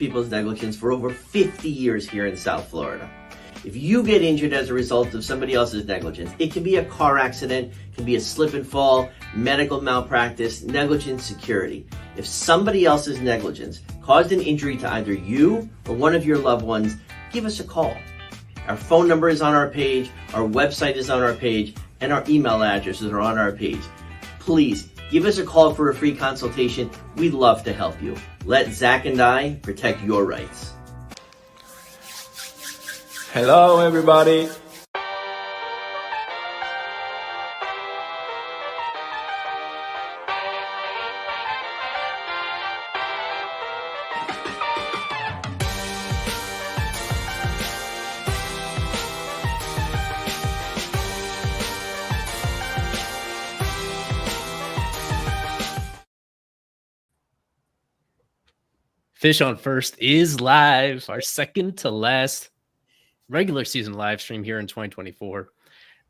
people's negligence for over 50 years here in South Florida. If you get injured as a result of somebody else's negligence, it can be a car accident, it can be a slip and fall, medical malpractice, negligent security. If somebody else's negligence caused an injury to either you or one of your loved ones, give us a call. Our phone number is on our page, our website is on our page, and our email addresses are on our page. Please give us a call for a free consultation. We'd love to help you. Let Zach and I protect your rights. Hello, everybody. Fish on First is live, our second to last regular season live stream here in 2024.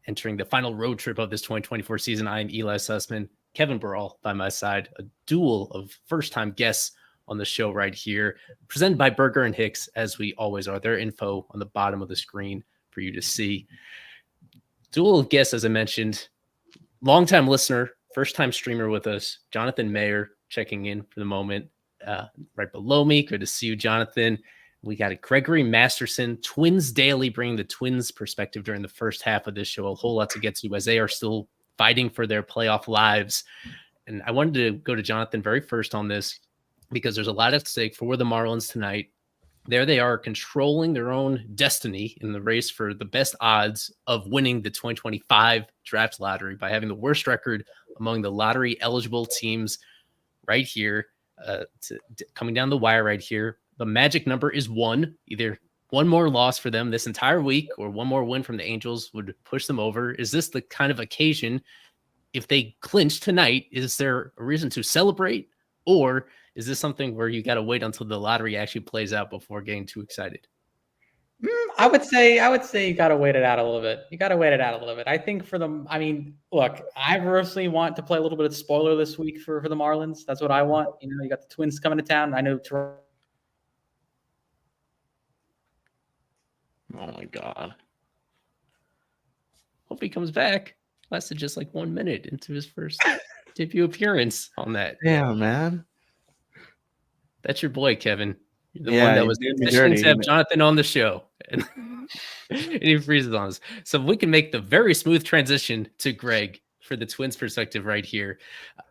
Entering the final road trip of this 2024 season, I am Eli Sussman, Kevin Burrell by my side, a duel of first-time guests on the show right here, presented by Berger and Hicks, as we always are. Their info on the bottom of the screen for you to see. Duel of guests, as I mentioned, longtime listener, first-time streamer with us, Jonathan Mayer, checking in for the moment. Right below me. Good to see you, Jonathan. We got a Gregory Masterson, Twins Daily, bringing the Twins perspective during the first half of this show. A whole lot to get to as they are still fighting for their playoff lives. And I wanted to go to Jonathan very first on this because there's a lot at stake for the Marlins tonight. There they are, controlling their own destiny in the race for the best odds of winning the 2025 draft lottery by having the worst record among the lottery eligible teams right here. Coming down the wire right here, the magic number is 1. Either one more loss for them this entire week or one more win from the Angels would push them over. Is this the kind of occasion, if they clinch tonight, is there a reason to celebrate? Or is this something where you got to wait until the lottery actually plays out before getting too excited? I would say you got to wait it out a little bit. I think for them, I mean, look, I personally want to play a little bit of spoiler this week for the Marlins. That's what I want. You know, you got the Twins coming to town. I know Toronto. Oh my God. Hope he comes back. Lasted just like 1 minute into his first debut appearance on that. Damn, man. That's your boy, Kevin. The one that was petitioning to have Jonathan on the show. And he freezes on us. So we can make the very smooth transition to Greg for the Twins perspective right here.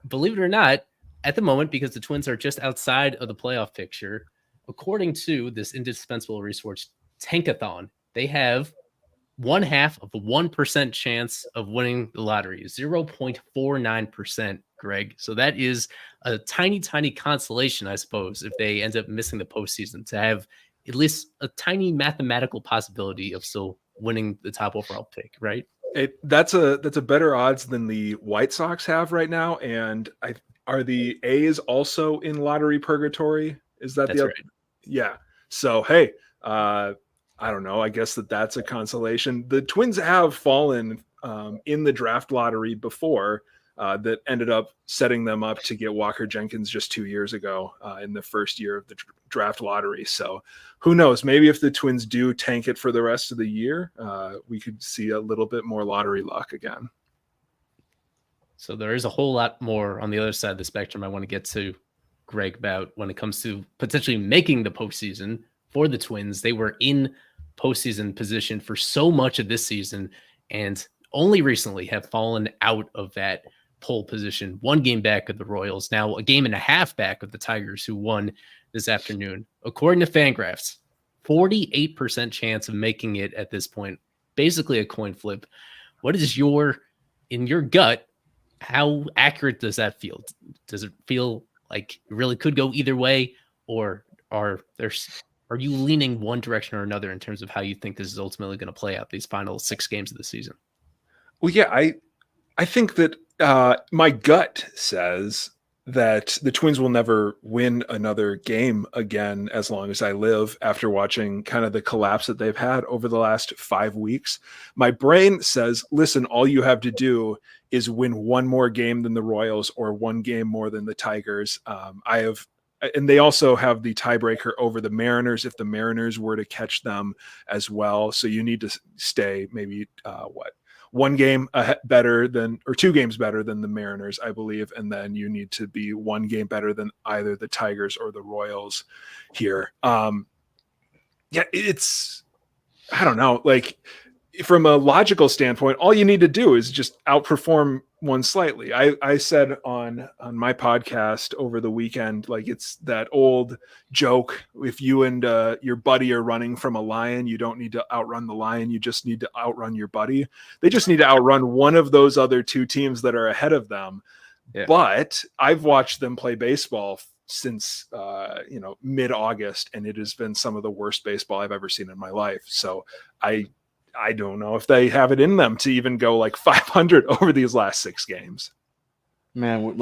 Believe it or not, at the moment, because the Twins are just outside of the playoff picture, according to this indispensable resource, Tankathon, they have 1/2 of a 1% chance of winning the lottery, 0.49%, Greg. So that is a tiny, tiny consolation, I suppose, if they end up missing the postseason, to have at least a tiny mathematical possibility of still winning the top overall pick, right? That's a better odds than the White Sox have right now. And are the A's also in lottery purgatory? Is that the other? Right. Yeah. So, hey, I don't know. I guess that's a consolation. The Twins have fallen in the draft lottery before. That ended up setting them up to get Walker Jenkins just 2 years ago in the first year of the draft lottery. So who knows? Maybe if the Twins do tank it for the rest of the year, we could see a little bit more lottery luck again. So there is a whole lot more on the other side of the spectrum I want to get to, Greg, about when it comes to potentially making the postseason for the Twins. They were in postseason position for so much of this season and only recently have fallen out of that pole position, 1 game back of the Royals, now a game and a half back of the Tigers, who won this afternoon. According to Fangraphs, 48% chance of making it at this point, basically a coin flip. What is in your gut, how accurate does that feel? Does it feel like it really could go either way, or are you leaning one direction or another in terms of how you think this is ultimately going to play out these final 6 games of the season? Well, yeah, I think that my gut says that the Twins will never win another game again as long as I live, after watching kind of the collapse that they've had over the last 5 weeks. My brain says, listen, all you have to do is win one more game than the Royals or one game more than the Tigers. I have and they also have the tiebreaker over the Mariners if the Mariners were to catch them as well. So you need to stay maybe one game better than, or 2 games better than the Mariners, I believe. And then you need to be 1 game better than either the Tigers or the Royals here. Yeah, it's, I don't know, like from a logical standpoint, all you need to do is just outperform one slightly. I said on my podcast over the weekend, like it's that old joke. If you and your buddy are running from a lion, you don't need to outrun the lion. You just need to outrun your buddy. They just need to outrun one of those other 2 teams that are ahead of them. Yeah. But I've watched them play baseball since mid-August, and it has been some of the worst baseball I've ever seen in my life. So I don't know if they have it in them to even go like 500 over these last 6 games. Man,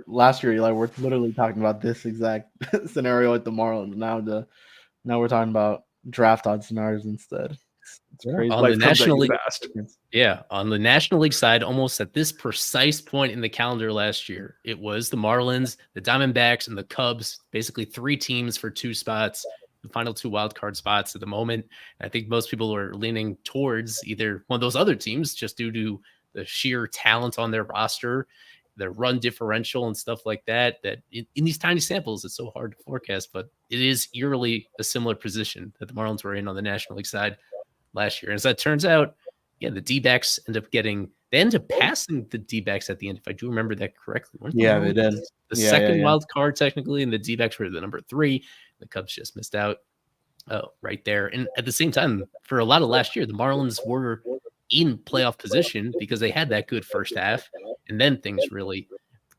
last year, like we're literally talking about this exact scenario at the Marlins. Now we're talking about draft odds scenarios instead. It's crazy. On the National League, on the National League side, almost at this precise point in the calendar last year, it was the Marlins, the Diamondbacks, and the Cubs. Basically, 3 teams for 2 spots. The final 2 wild card spots at the moment. I think most people are leaning towards either one of those other teams just due to the sheer talent on their roster, their run differential and stuff like that, that in these tiny samples, it's so hard to forecast, but it is eerily a similar position that the Marlins were in on the National League side last year. And as that turns out, yeah, the D-backs end up passing the D-backs at the end, if I do remember that correctly. Yeah, they did. The second wild card technically, and the D-backs were the number 3. The Cubs just missed out right there. And at the same time, for a lot of last year, the Marlins were in playoff position because they had that good first half, and then things really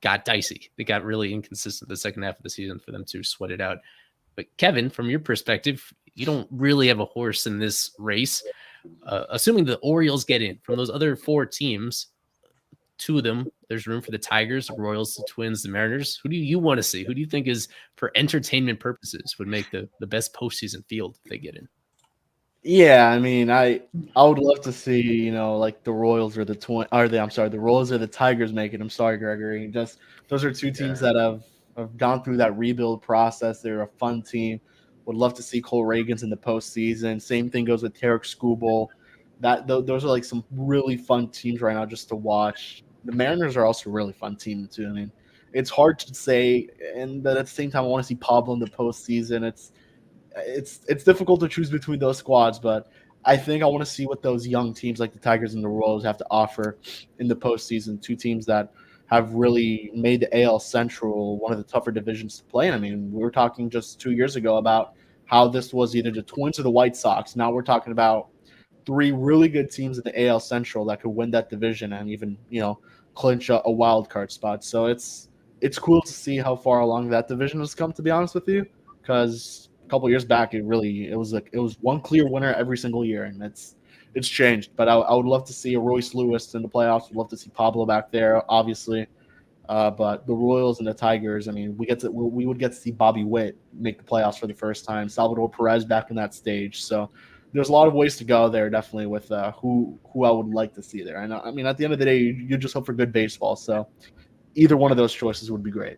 got dicey. They got really inconsistent the second half of the season for them to sweat it out. But Kevin, from your perspective, you don't really have a horse in this race. Assuming the Orioles get in from those other 4 teams, 2 of them, there's room for the Tigers, the Royals, the Twins, the Mariners. Who do you want to see? Who do you think is, for entertainment purposes, would make the best postseason field if they get in? Yeah, I mean, I would love to see, like the Royals or the the Royals or the Tigers make it. I'm sorry, Gregory. Just those are 2 teams that have gone through that rebuild process. They're a fun team. Would love to see Cole Reagans in the postseason. Same thing goes with Tarek Skubal. Those are like some really fun teams right now just to watch. The Mariners are also a really fun team too. I mean, it's hard to say, but at the same time, I want to see Pablo in the postseason. It's difficult to choose between those squads, but I think I want to see what those young teams like the Tigers and the Royals have to offer in the postseason. 2 teams that have really made the AL Central one of the tougher divisions to play in. I mean, we were talking just 2 years ago about how this was either the Twins or the White Sox. Now we're talking about 3 really good teams in the AL Central that could win that division and even, clinch a wild card spot. So it's cool to see how far along that division has come, to be honest with you, because a couple years back it was one clear winner every single year, and it's changed. But I would love to see a Royce Lewis in the playoffs. Would love to see Pablo back there, obviously. But the Royals and the Tigers, I mean, we would get to see Bobby Witt make the playoffs for the first time. Salvador Perez back in that stage. So there's a lot of ways to go there, definitely, with who I would like to see there. And I mean, at the end of the day, you just hope for good baseball. So either one of those choices would be great.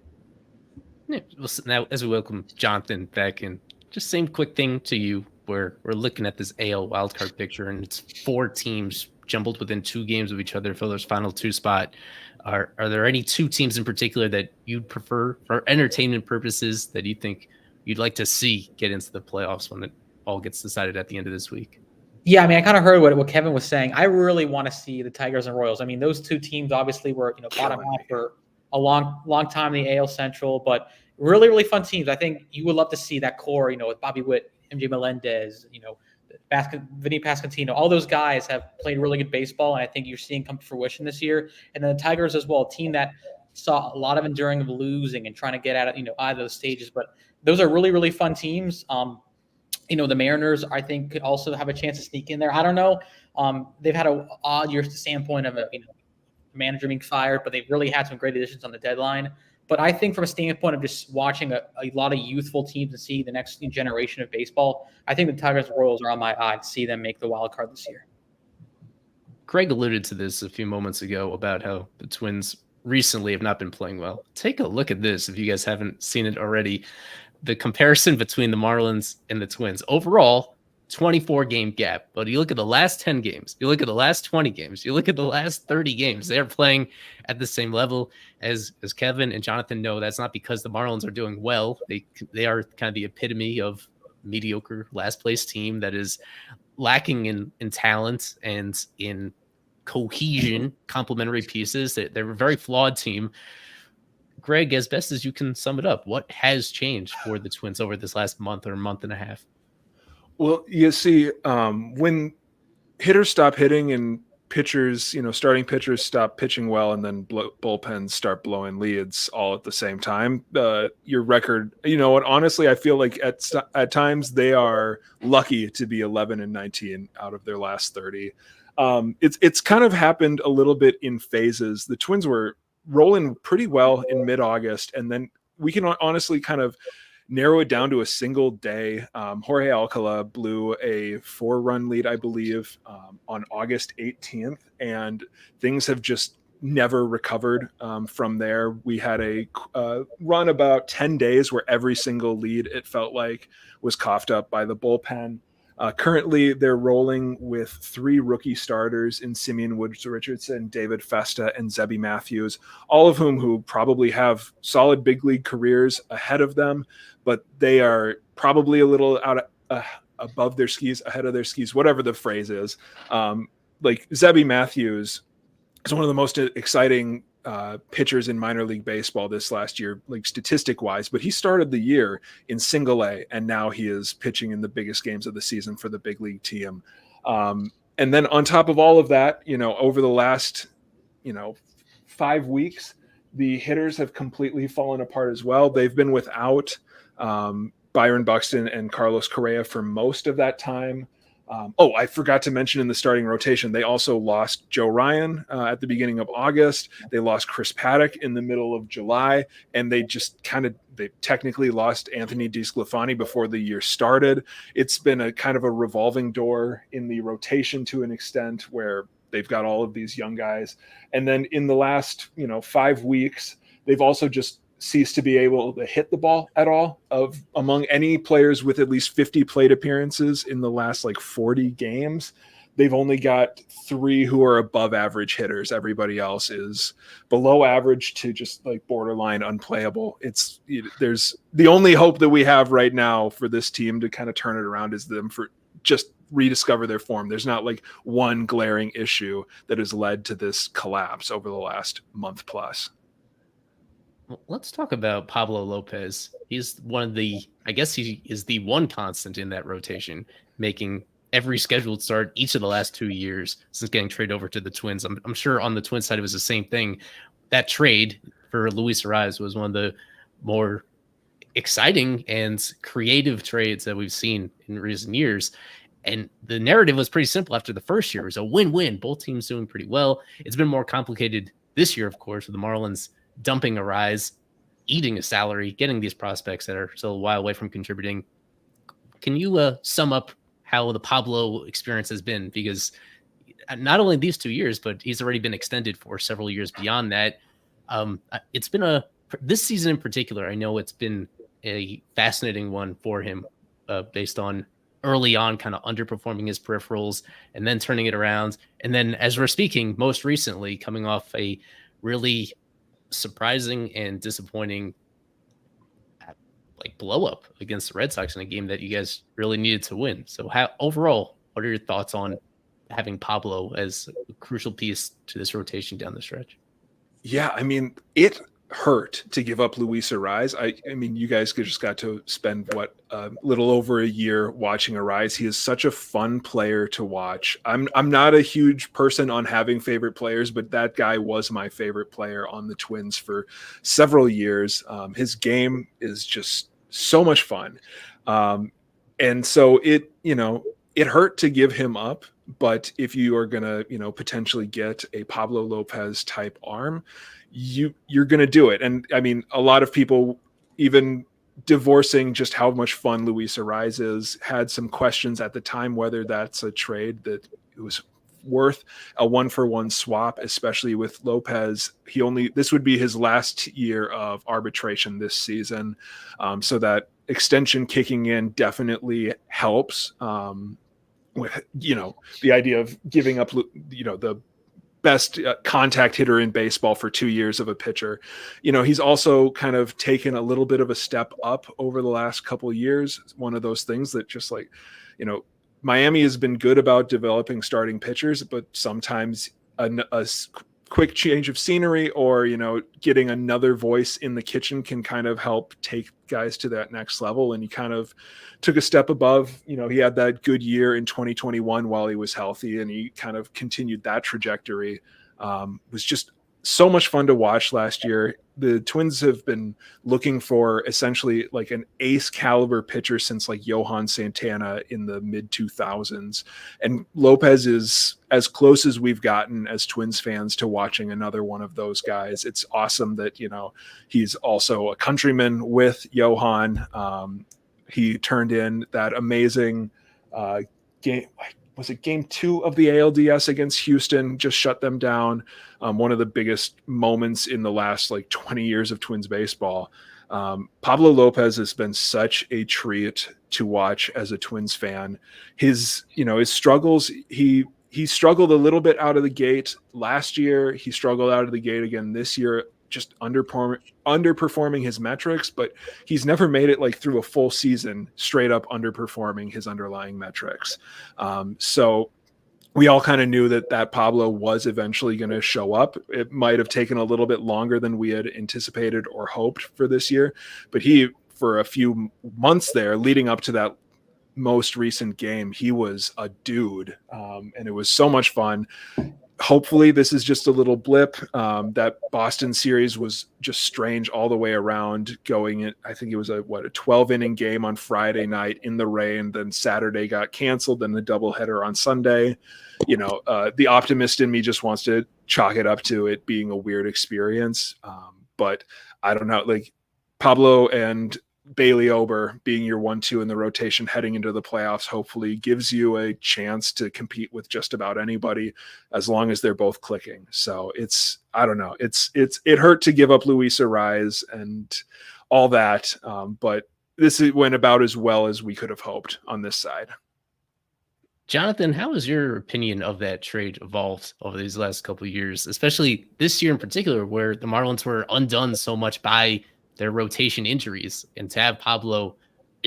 Yeah, well, now, as we welcome Jonathan back in, just same quick thing to you, where we're looking at this AL wildcard picture, and it's 4 teams jumbled within 2 games of each other for those final 2 spot. Are there any 2 teams in particular that you'd prefer for entertainment purposes that you think you'd like to see get into the playoffs when it all gets decided at the end of this week? Yeah, I mean, I kind of heard what Kevin was saying. I really want to see the Tigers and Royals. I mean, those 2 teams obviously were bottom half for a long time in the AL Central, but really, really fun teams. I think you would love to see that core, with Bobby Witt, MJ Melendez, Vinny Pasquantino. All those guys have played really good baseball, and I think you're seeing come to fruition this year. And then the Tigers as well, a team that saw a lot of enduring of losing and trying to get out of those stages. But those are really, really fun teams. The Mariners, I think, could also have a chance to sneak in there. I don't know. They've had an odd year standpoint of manager being fired, but they've really had some great additions on the deadline. But I think from a standpoint of just watching a lot of youthful teams and seeing the next generation of baseball, I think the Tigers and Royals are on my eye to see them make the wild card this year. Craig alluded to this a few moments ago about how the Twins recently have not been playing well. Take a look at this if you guys haven't seen it already. The comparison between the Marlins and the Twins. Overall, 24-game gap. But you look at the last 10 games, you look at the last 20 games, you look at the last 30 games, they're playing at the same level. As Kevin and Jonathan know, that's not because the Marlins are doing well. They are kind of the epitome of mediocre last place team that is lacking in talent and in cohesion, complementary pieces. They're a very flawed team. Greg, as best as you can sum it up, what has changed for the Twins over this last month or month and a half? Well, you see, when hitters stop hitting and pitchers, starting pitchers stop pitching well, and then bullpens start blowing leads all at the same time, your record, and honestly, I feel like at times they are lucky to be 11-19 out of their last 30. It's kind of happened a little bit in phases. The Twins were rolling pretty well in mid-August, and then we can honestly kind of narrow it down to a single day. Jorge Alcala blew a 4-run lead, I believe, on August 18th, and things have just never recovered from there. We had a run about 10 days where every single lead, it felt like, was coughed up by the bullpen. Currently, they're rolling with 3 rookie starters in Simeon Woods-Richardson, David Festa, and Zebby Matthews, all of who probably have solid big league careers ahead of them, but they are probably a little above their skis, ahead of their skis, whatever the phrase is. Like Zebby Matthews is one of the most exciting pitchers in minor league baseball this last year, like statistic wise, but he started the year in single A, and now he is pitching in the biggest games of the season for the big league team. And then on top of all of that, over the last, 5 weeks, the hitters have completely fallen apart as well. They've been without Byron Buxton and Carlos Correa for most of that time. I forgot to mention in the starting rotation, they also lost Joe Ryan at the beginning of August. They lost Chris Paddock in the middle of July, and they technically lost Anthony DeSclafani before the year started. It's been a kind of a revolving door in the rotation to an extent where they've got all of these young guys. And then in the last, 5 weeks, they've also just ceased to be able to hit the ball at all. Among any players with at least 50 plate appearances in the last 40 games, they've only got 3 who are above average hitters. Everybody else is below average to just borderline unplayable. There's the only hope that we have right now for this team to kind of turn it around is them for just rediscover their form. There's not one glaring issue that has led to this collapse over the last month plus. Well, let's talk about Pablo Lopez. He's he is the one constant in that rotation, making every scheduled start each of the last 2 years since getting traded over to the Twins. I'm sure on the Twins side it was the same thing. That trade for Luis Arraez was one of the more exciting and creative trades that we've seen in recent years. And the narrative was pretty simple after the first year. It was a win-win. Both teams doing pretty well. It's been more complicated this year, of course, with the Marlins dumping Arraez, eating a salary, getting these prospects that are still a while away from contributing. Can you sum up how the Pablo experience has been? Because not only these 2 years, but he's already been extended for several years beyond that. It's been this season in particular, I know it's been a fascinating one for him based on early on kind of underperforming his peripherals and then turning it around. And then as we're speaking, most recently coming off a really surprising and disappointing blow up against the Red Sox in a game that you guys really needed to win. So overall, what are your thoughts on having Pablo as a crucial piece to this rotation down the stretch? Yeah, I mean, it hurt to give up Luis Arraez. I mean, you guys just got to spend a little over a year watching Arraez. He is such a fun player to watch. I'm not a huge person on having favorite players, but that guy was my favorite player on the Twins for several years. His game is just so much fun. And so it hurt to give him up, but if you are going to, potentially get a Pablo Lopez type arm, you're going to do it. And I mean, a lot of people, even divorcing just how much fun Luis Arraez is, had some questions at the time whether that's a trade that it was worth a 1-for-1 swap, especially with Lopez. This would be his last year of arbitration this season. So that extension kicking in definitely helps. With, the idea of giving up, the best contact hitter in baseball for 2 years of a pitcher. He's also kind of taken a little bit of a step up over the last couple of years. It's one of those things that just like, Miami has been good about developing starting pitchers, but sometimes a quick change of scenery or, getting another voice in the kitchen can kind of help take guys to that next level. And he kind of took a step above. He had that good year in 2021 while he was healthy, and he kind of continued that trajectory. Was just so much fun to watch last year. The Twins have been looking for essentially like an ace caliber pitcher since like Johan Santana in the mid 2000s. And Lopez is as close as we've gotten as Twins fans to watching another one of those guys. It's awesome that, he's also a countryman with Johan. He turned in that amazing game. Was it game 2 of the ALDS against Houston? Just shut them down. One of the biggest moments in the last 20 years of Twins baseball. Pablo Lopez has been such a treat to watch as a Twins fan. His struggles, he struggled a little bit out of the gate last year. He struggled out of the gate again this year, just underperforming his metrics, but he's never made it through a full season straight up underperforming his underlying metrics. So we all kind of knew that Pablo was eventually going to show up. It might have taken a little bit longer than we had anticipated or hoped for this year, but for a few months there leading up to that most recent game, he was a dude. And it was so much fun. Hopefully this is just a little blip. That Boston series was just strange all the way around going in. I think it was a 12 inning game on Friday night in the rain. Then Saturday got canceled. Then the doubleheader on Sunday. The optimist in me just wants to chalk it up to it being a weird experience. But I don't know, Pablo and Bailey Ober being your 1-2 in the rotation heading into the playoffs hopefully gives you a chance to compete with just about anybody as long as they're both clicking. So I don't know. It hurt to give up Luis Ariz and all that. But this went about as well as we could have hoped on this side. Jonathan, how has your opinion of that trade evolved over these last couple of years, especially this year in particular, where the Marlins were undone so much by their rotation injuries, and to have Pablo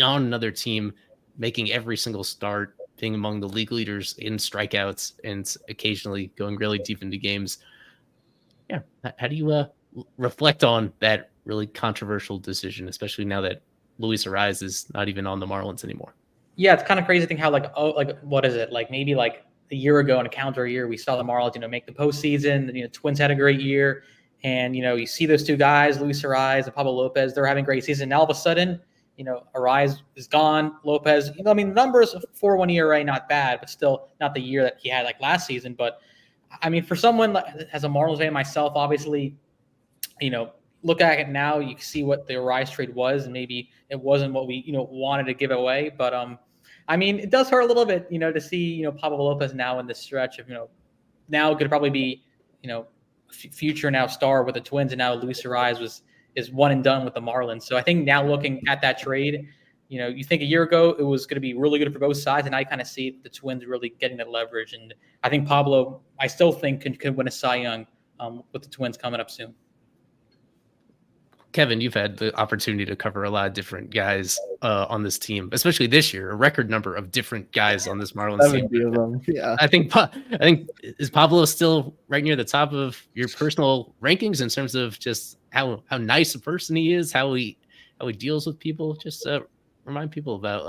on another team making every single start, being among the league leaders in strikeouts and occasionally going really deep into games. Yeah. How do you reflect on that really controversial decision, especially now that Luis Ariz is not even on the Marlins anymore? Yeah, it's kind of crazy to think how what is it? Maybe a year ago in a calendar year, we saw the Marlins, make the postseason. Twins had a great year. And, you see those two guys, Luis Ariz and Pablo Lopez, they're having great season. Now all of a sudden, Ariz is gone. Lopez, the numbers for 1 ERA, not bad, but still not the year that he had last season. But for someone as a Marlins fan myself, obviously, look at it now, you can see what the Ariz trade was, and maybe it wasn't what we, wanted to give away. But, it does hurt a little bit, to see, Pablo Lopez now in this stretch of, now could probably be, future now star with the Twins, and now Luis Ariz is one and done with the Marlins. So I think now looking at that trade, you think a year ago it was going to be really good for both sides, and I kind of see the Twins really getting the leverage. And I think Pablo, I still think could win a Cy Young with the Twins coming up soon. Kevin, you've had the opportunity to cover a lot of different guys on this team, especially this year, a record number of different guys on this Marlins team. Yeah. I think is Pablo still right near the top of your personal rankings in terms of just how nice a person he is, how he deals with people. Just remind people about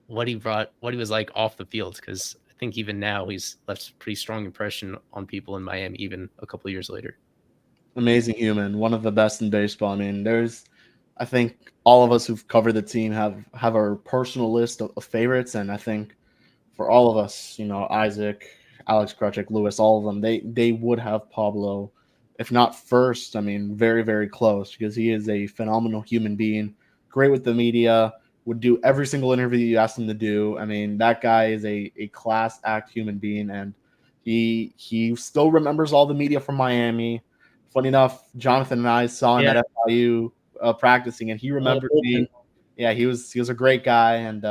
what he was like off the field, because I think even now he's left a pretty strong impression on people in Miami, even a couple of years later. Amazing human, one of the best in baseball. I think all of us who've covered the team have our personal list of favorites, and I think for all of us, Isaac, Alex Krutchik, Lewis, all of them, they would have Pablo, if not first, very, very close, because he is a phenomenal human being, great with the media, would do every single interview you asked him to do. That guy is a class act human being, and He still remembers all the media from Miami. Funny enough, Jonathan and I saw him at FIU practicing, and he remembered me. Yeah, he was a great guy, and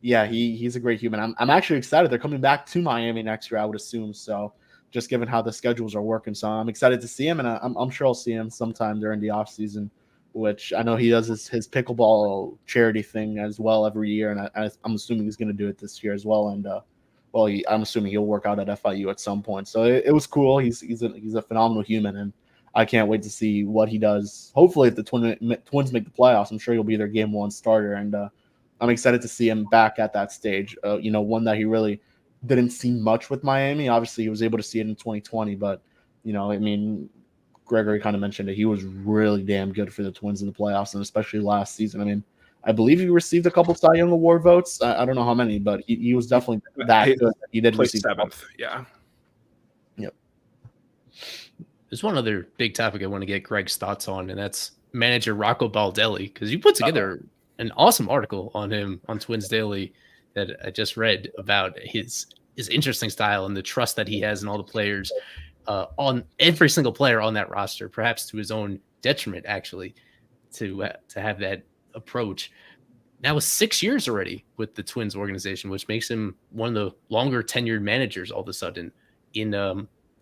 he's a great human. I'm actually excited. They're coming back to Miami next year, I would assume. So, just given how the schedules are working, so I'm excited to see him, and I'm sure I'll see him sometime during the off season, which I know he does his pickleball charity thing as well every year, and I'm assuming he's going to do it this year as well. And I'm assuming he'll work out at FIU at some point. So it was cool. He's a phenomenal human, and I can't wait to see what he does. Hopefully, if the Twins make the playoffs, I'm sure he'll be their game one starter, and I'm excited to see him back at that stage. One that he really didn't see much with Miami. Obviously, he was able to see it in 2020, but Gregory kind of mentioned it. He was really damn good for the Twins in the playoffs, and especially last season. I believe he received a couple Cy Young Award votes. I don't know how many, but he was definitely that good. He did receive 7th. Yeah. Yep. There's one other big topic I want to get Greg's thoughts on, and that's manager Rocco Baldelli, because you put together an awesome article on him on Twins Daily that I just read about his interesting style and the trust that he has in all the players, on every single player on that roster, perhaps to his own detriment, actually, to have that approach. Now with 6 years already with the Twins organization, which makes him one of the longer tenured managers all of a sudden in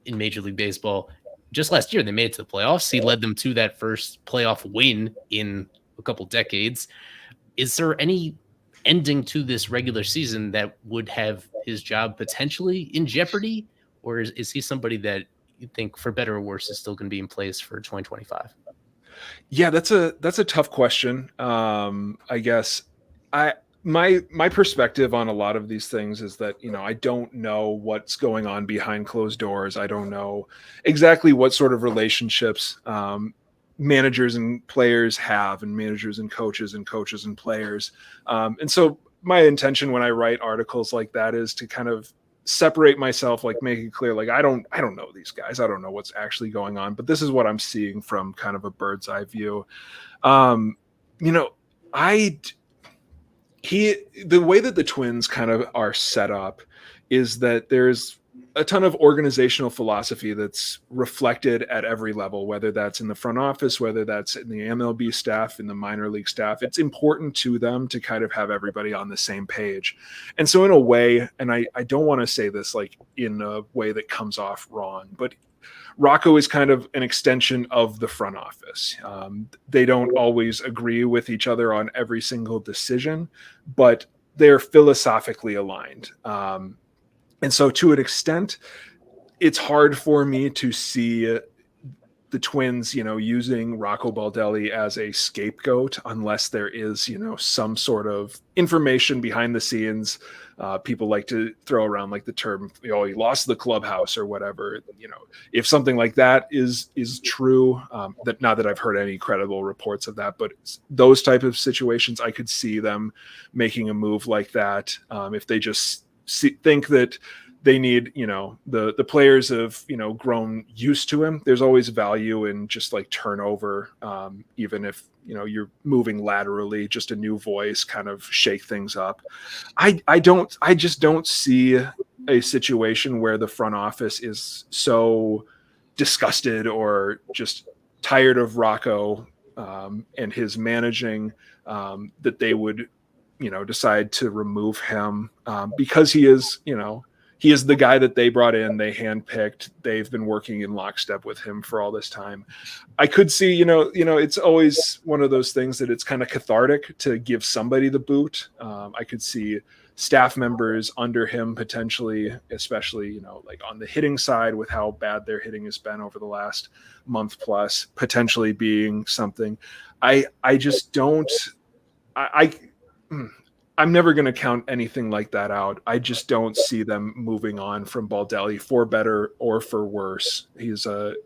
Major League Baseball. Just last year, they made it to the playoffs. He led them to that first playoff win in a couple decades. Is there any ending to this regular season that would have his job potentially in jeopardy? Or is he somebody that you think, for better or worse, is still going to be in place for 2025? Yeah, that's a tough question. I guess my perspective on a lot of these things is that, I don't know what's going on behind closed doors. I don't know exactly what sort of relationships managers and players have, and managers and coaches and players. And so my intention when I write articles like that is to kind of separate myself, like make it clear, like I don't know these guys. I don't know what's actually going on, but this is what I'm seeing from kind of a bird's eye view. The way that the Twins kind of are set up is that there's a ton of organizational philosophy that's reflected at every level, whether that's in the front office, whether that's in the MLB staff, in the minor league staff. It's important to them to kind of have everybody on the same page. And so in a way, and I don't want to say this like in a way that comes off wrong, but Rocco is kind of an extension of the front office. They don't always agree with each other on every single decision, but they're philosophically aligned. And so to an extent, it's hard for me to see the Twins, using Rocco Baldelli as a scapegoat unless there is, some sort of information behind the scenes. People like to throw around like the term, he lost the clubhouse or whatever. If something like that is true, that not that I've heard any credible reports of that, but those type of situations, I could see them making a move like that. If they just think that they need, the players have, grown used to him. There's always value in just like turnover, even if, you're moving laterally, just a new voice, kind of shake things up. I just don't see a situation where the front office is so disgusted or just tired of Rocco and his managing that they would, decide to remove him because he is, he is the guy that they brought in, they handpicked. They've been working in lockstep with him for all this time. I could see, it's always one of those things that it's kind of cathartic to give somebody the boot. I could see staff members under him potentially, especially, like on the hitting side with how bad their hitting has been over the last month plus, potentially being something. I just don't, I'm never going to count anything like that out. I just don't see them moving on from Baldelli for better or for worse. He's I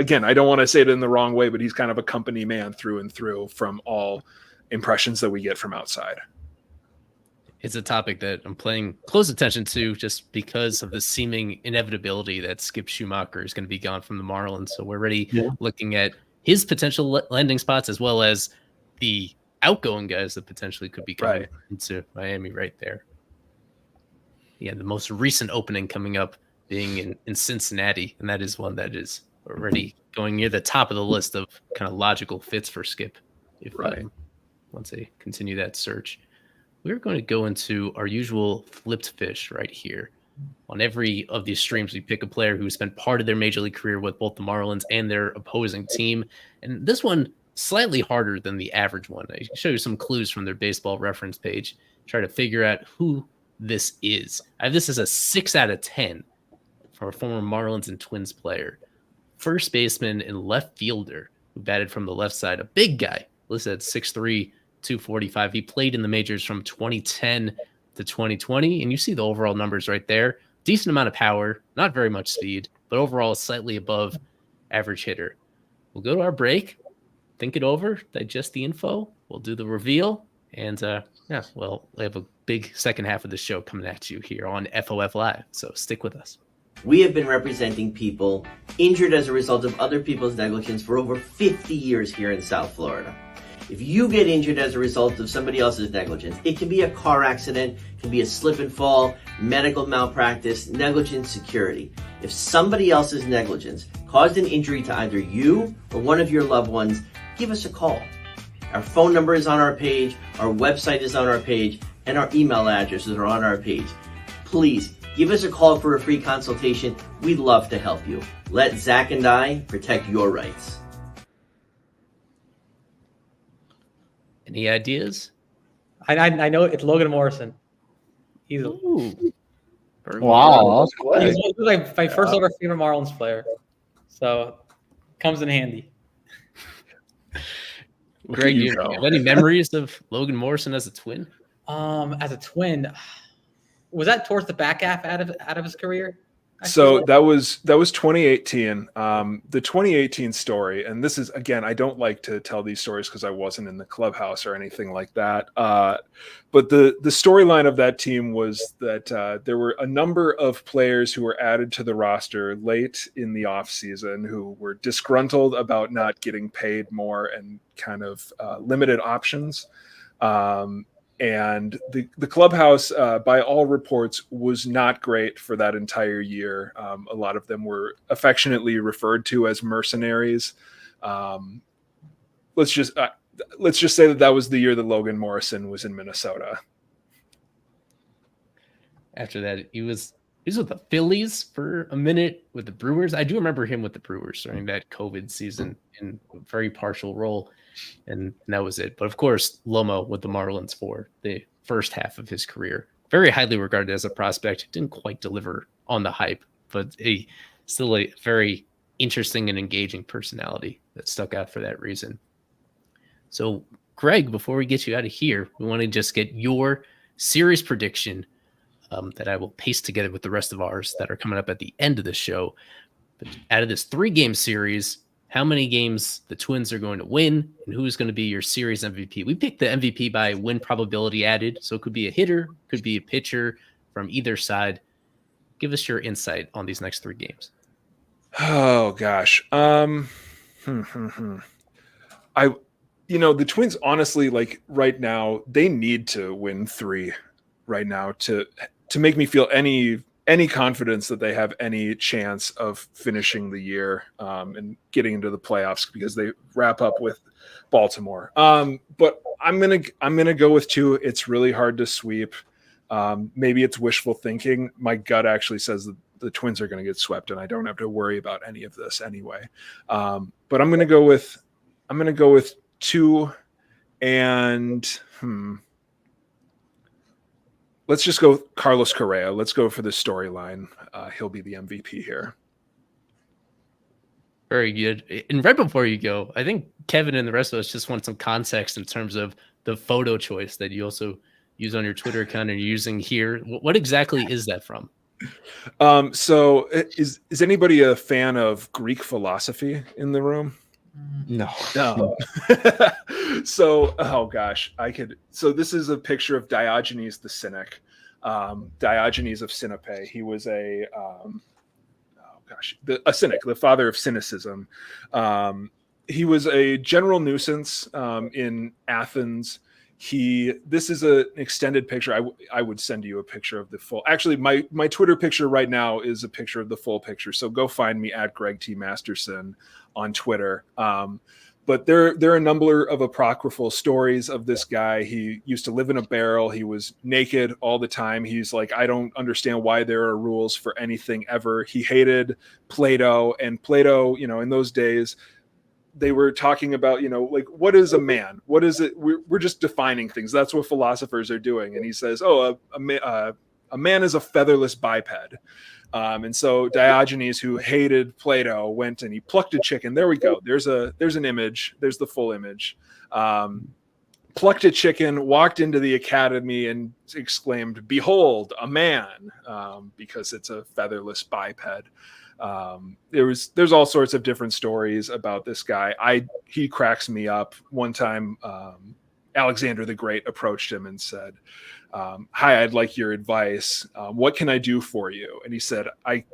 don't want to say it in the wrong way, but he's kind of a company man through and through from all impressions that we get from outside. It's a topic that I'm paying close attention to just because of the seeming inevitability that Skip Schumacher is going to be gone from the Marlins. So we're already looking at his potential landing spots as well as the outgoing guys that potentially could be coming into Miami right there. Yeah, the most recent opening coming up being in Cincinnati, and that is one that is already going near the top of the list of kind of logical fits for Skip. If once they continue that search, we're going to go into our usual flipped fish right here. On every of these streams, we pick a player who spent part of their major league career with both the Marlins and their opposing team. And this one, slightly harder than the average one. I can show you some clues from their baseball reference page. Try to figure out who this is. I have this as a 6 out of 10 for a former Marlins and Twins player. First baseman and left fielder who batted from the left side. A big guy, listed at 6'3", 245. He played in the majors from 2010 to 2020, and you see the overall numbers right there. Decent amount of power, not very much speed, but overall slightly above average hitter. We'll go to our break, think it over, digest the info. We'll do the reveal, and we have a big second half of the show coming at you here on FOF Live, so stick with us. We have been representing people injured as a result of other people's negligence for over 50 years here in South Florida. If you get injured as a result of somebody else's negligence, it can be a car accident, it can be a slip and fall, medical malpractice, negligent security. If somebody else's negligence caused an injury to either you or one of your loved ones, give us a call. Our phone number is on our page, our website is on our page, and our email addresses are on our page. Please give us a call for a free consultation. We'd love to help you. Let Zach and I protect your rights. Any ideas? I know it's Logan Morrison. He's wow, that was quick. He's my first ever favorite Marlins player, so comes in handy. Greg, do you have any memories of Logan Morrison as a Twin? As a Twin, was that towards the back half out of his career? So that was 2018. The 2018 story, and this is, again, I don't like to tell these stories because I wasn't in the clubhouse or anything like that. But the storyline of that team was that there were a number of players who were added to the roster late in the offseason who were disgruntled about not getting paid more and kind of limited options. And the clubhouse, by all reports, was not great for that entire year. A lot of them were affectionately referred to as mercenaries. Let's just say that was the year that Logan Morrison was in Minnesota. After that, he was with the Phillies for a minute, with the Brewers. I do remember him with the Brewers during that COVID season in a very partial role. And that was it. But of course, Lomo with the Marlins for the first half of his career. Very highly regarded as a prospect. Didn't quite deliver on the hype, but still a very interesting and engaging personality that stuck out for that reason. So, Greg, before we get you out of here, we want to just get your series prediction that I will paste together with the rest of ours that are coming up at the end of the show. But out of this 3-game series, how many games the Twins are going to win, and who's going to be your series MVP. We picked the MVP by win probability added, so it could be a hitter, could be a pitcher from either side. Give us your insight on these next 3 games. Oh gosh. The Twins, honestly, like right now, they need to win 3 right now to make me feel any confidence that they have any chance of finishing the year and getting into the playoffs, because they wrap up with Baltimore. But I'm gonna go with 2. It's really hard to sweep. Maybe it's wishful thinking. My gut actually says that the Twins are going to get swept, and I don't have to worry about any of this anyway. But I'm gonna go with 2, and let's just go Carlos Correa. Let's go for the storyline. He'll be the MVP here. Very good. And right before you go, I think Kevin and the rest of us just want some context in terms of the photo choice that you also use on your Twitter account and you're using here. What exactly is that from? So is anybody a fan of Greek philosophy in the room? No. So, oh gosh, so this is a picture of Diogenes the Cynic, Diogenes of Sinope. He was a cynic, the father of cynicism. He was a general nuisance in Athens. This is an extended picture. I would send you a picture of the full. Actually, my Twitter picture right now is a picture of the full picture. So go find me at Greg T. Masterson on Twitter. But there are a number of apocryphal stories of this guy. He used to live in a barrel. He was naked all the time. He's like, I don't understand why there are rules for anything ever. He hated Plato, and Plato, in those days, they were talking about, like, what is a man? What is it? We're just defining things. That's what philosophers are doing. And he says, a man is a featherless biped. And so Diogenes, who hated Plato, went and he plucked a chicken. There we go. There's an image. There's the full image. Plucked a chicken, walked into the academy and exclaimed, "Behold, a man," because it's a featherless biped. There's all sorts of different stories about this guy. He cracks me up. One time, Alexander the Great approached him and said, "Hi, I'd like your advice. What can I do for you?" And he said,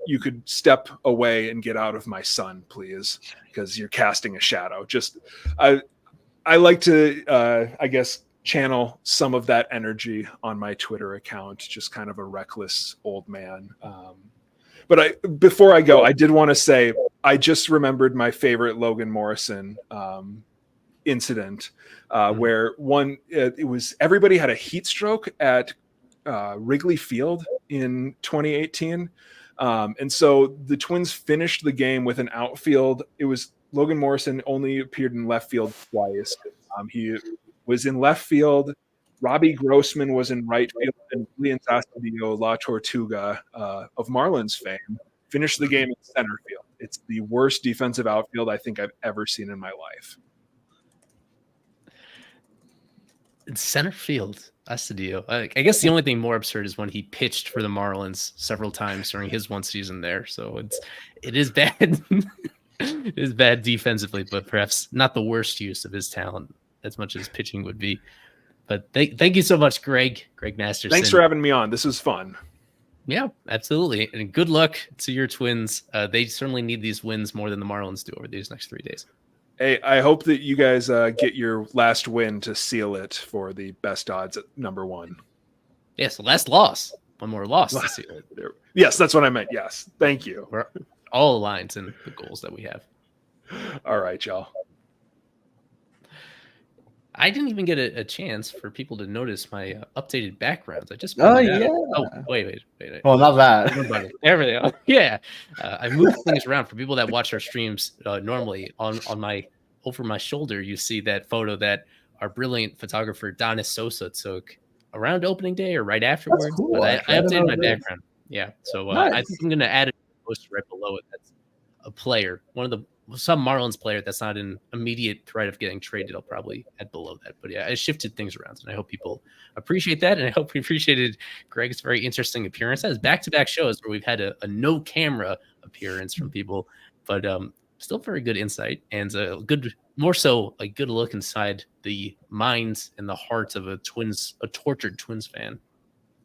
"You could step away and get out of my sun, please, because you're casting a shadow." I like to, I guess, channel some of that energy on my Twitter account. Just kind of a reckless old man. But before I go, I did want to say I just remembered my favorite Logan Morrison incident, where it was everybody had a heat stroke at Wrigley Field in 2018, and so the Twins finished the game with an outfield. It was Logan Morrison only appeared in left field twice. He was in left field. Robbie Grossman was in right field, and Julian Astudillo, La Tortuga of Marlins fame, finished the game in center field. It's the worst defensive outfield I think I've ever seen in my life. In center field, Astudillo. I guess the only thing more absurd is when he pitched for the Marlins several times during his one season there. So it is bad. It is bad defensively, but perhaps not the worst use of his talent as much as pitching would be. But thank you so much, Greg Masterson. Thanks for having me on. This was fun. Yeah, absolutely. And good luck to your Twins. They certainly need these wins more than the Marlins do over these next 3 days. Hey, I hope that you guys get your last win to seal it for the best odds at number 1. Yes, last loss. One more loss to seal it. Yes, that's what I meant. Yes. Thank you. We're all aligned in the goals that we have. All right, y'all. I didn't even get a chance for people to notice my updated backgrounds. I just yeah. Oh, wait. Well, not that. Everything. Yeah, I moved things around for people that watch our streams normally. On my over my shoulder, you see that photo that our brilliant photographer Donna Sosa took around opening day or right afterwards. Cool. But I updated my background. Yeah, so Nice. I think I'm going to add a poster right below it. That's a player, some Marlins player that's not in immediate threat of getting traded. I'll probably add below that. But yeah, I shifted things around, and I hope people appreciate that. And I hope we appreciated Greg's very interesting appearance. That has back-to-back shows where we've had a no camera appearance from people, but still very good insight and more so a good look inside the minds and the hearts of a tortured Twins fan,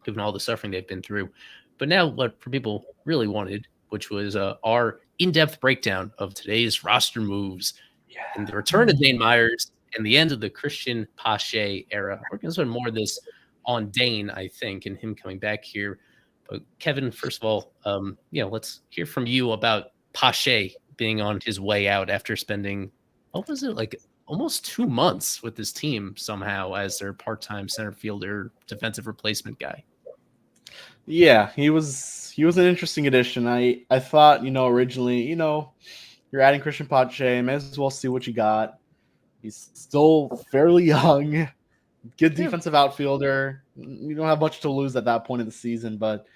given all the suffering they've been through. But now what for people really wanted, which was our in-depth breakdown of today's roster moves and the return of Dane Myers and the end of the Christian Pache era. We're going to spend more of this on Dane, I think, and him coming back here. But Kevin, first of all, let's hear from you about Pache being on his way out after spending, what was it, like almost 2 months with this team somehow as their part-time center fielder, defensive replacement guy. Yeah, he was an interesting addition. I thought, originally, you're adding Christian Pache, may as well see what you got. He's still fairly young, good defensive outfielder. You don't have much to lose at that point of the season, but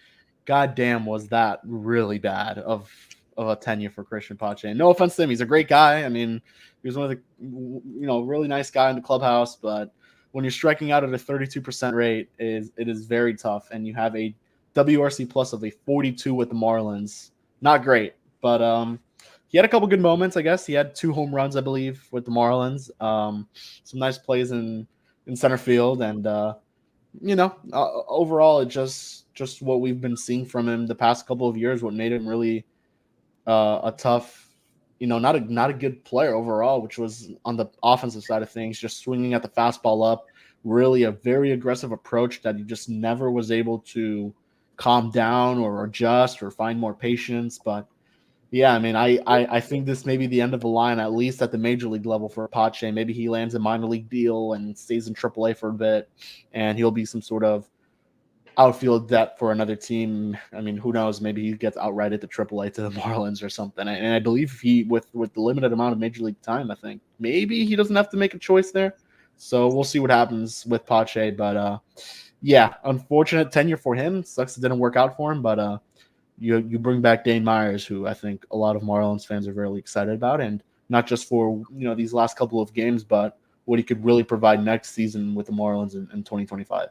goddamn, was that really bad of a tenure for Christian Pache. No offense to him, he's a great guy. I mean, he was one of the, really nice guy in the clubhouse, but when you're striking out at a 32% rate, it is very tough, and you have a WRC plus of a 42 with the Marlins. Not great, but he had a couple good moments, I guess. He had 2 home runs, I believe, with the Marlins. Some nice plays in center field, and overall, it just what we've been seeing from him the past couple of years. What made him really a tough, not a good player overall, which was on the offensive side of things, just swinging at the fastball up, really a very aggressive approach that he just never was able to calm down or adjust or find more patience. But yeah, I mean, I think this may be the end of the line, at least at the major league level for Pache. Maybe he lands a minor league deal and stays in AAA for a bit, and he'll be some sort of outfield depth for another team. I mean, who knows? Maybe he gets outrighted to AAA to the Marlins or something. And I believe he, with the limited amount of major league time, I think maybe he doesn't have to make a choice there. So we'll see what happens with Pache. But yeah, unfortunate tenure for him. Sucks it didn't work out for him. But you bring back Dane Myers, who I think a lot of Marlins fans are very excited about, and not just for these last couple of games, but what he could really provide next season with the Marlins in 2025.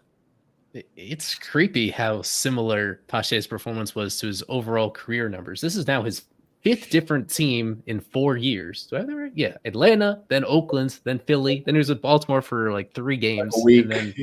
It's creepy how similar Pache's performance was to his overall career numbers. This is now his 5th different team in 4 years. Do I have that right? Yeah. Atlanta, then Oakland, then Philly. Then he was at Baltimore for like 3 games. Like a week. And then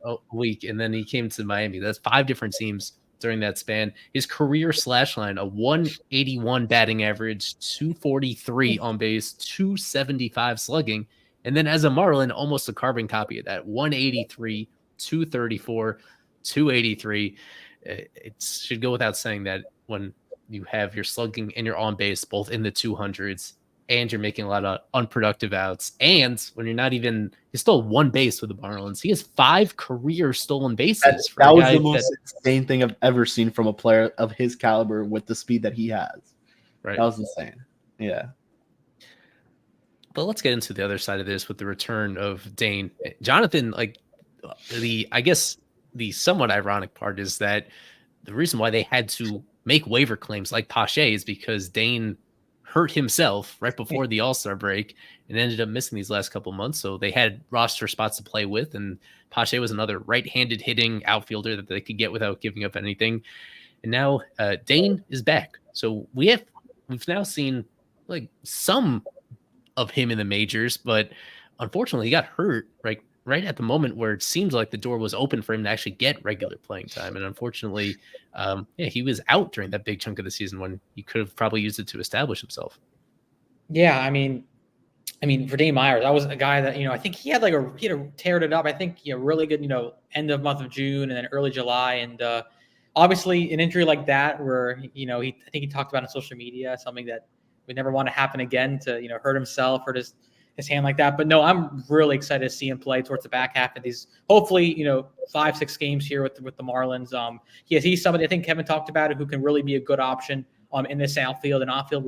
a week. And then he came to Miami. That's 5 different teams during that span. His career slash line, a 181 batting average, 243 on base, 275 slugging. And then as a Marlin, almost a carbon copy of that, 183, 234, 283. It should go without saying that when you have your slugging and your on base both in the 200s, and you're making a lot of unproductive outs, and when you're not even, he stole 1 base with the Marlins. He has 5 career stolen bases. That was the most insane thing I've ever seen from a player of his caliber with the speed that he has. Right. That was insane. Yeah. But let's get into the other side of this with the return of Dane. Jonathan, I guess the somewhat ironic part is that the reason why they had to make waiver claims like Pache is because Dane hurt himself right before the All-Star break and ended up missing these last couple months. So they had roster spots to play with, and Pache was another right-handed hitting outfielder that they could get without giving up anything. And now Dane is back. So we've now seen like some of him in the majors, but unfortunately he got hurt right at the moment where it seems like the door was open for him to actually get regular playing time. And unfortunately, he was out during that big chunk of the season when he could have probably used it to establish himself. Yeah, I mean, for Dane Myers, that was a guy that, I think he had teared it up. I think, really good, end of month of June and then early July. And obviously an injury like that where, I think he talked about on social media, something that we never want to happen again, to, hurt himself, hurt his hand like that. But no, I'm really excited to see him play towards the back half of these, hopefully, 5-6 games here with the Marlins. He's somebody, I think Kevin talked about it, who can really be a good option in this outfield and outfield.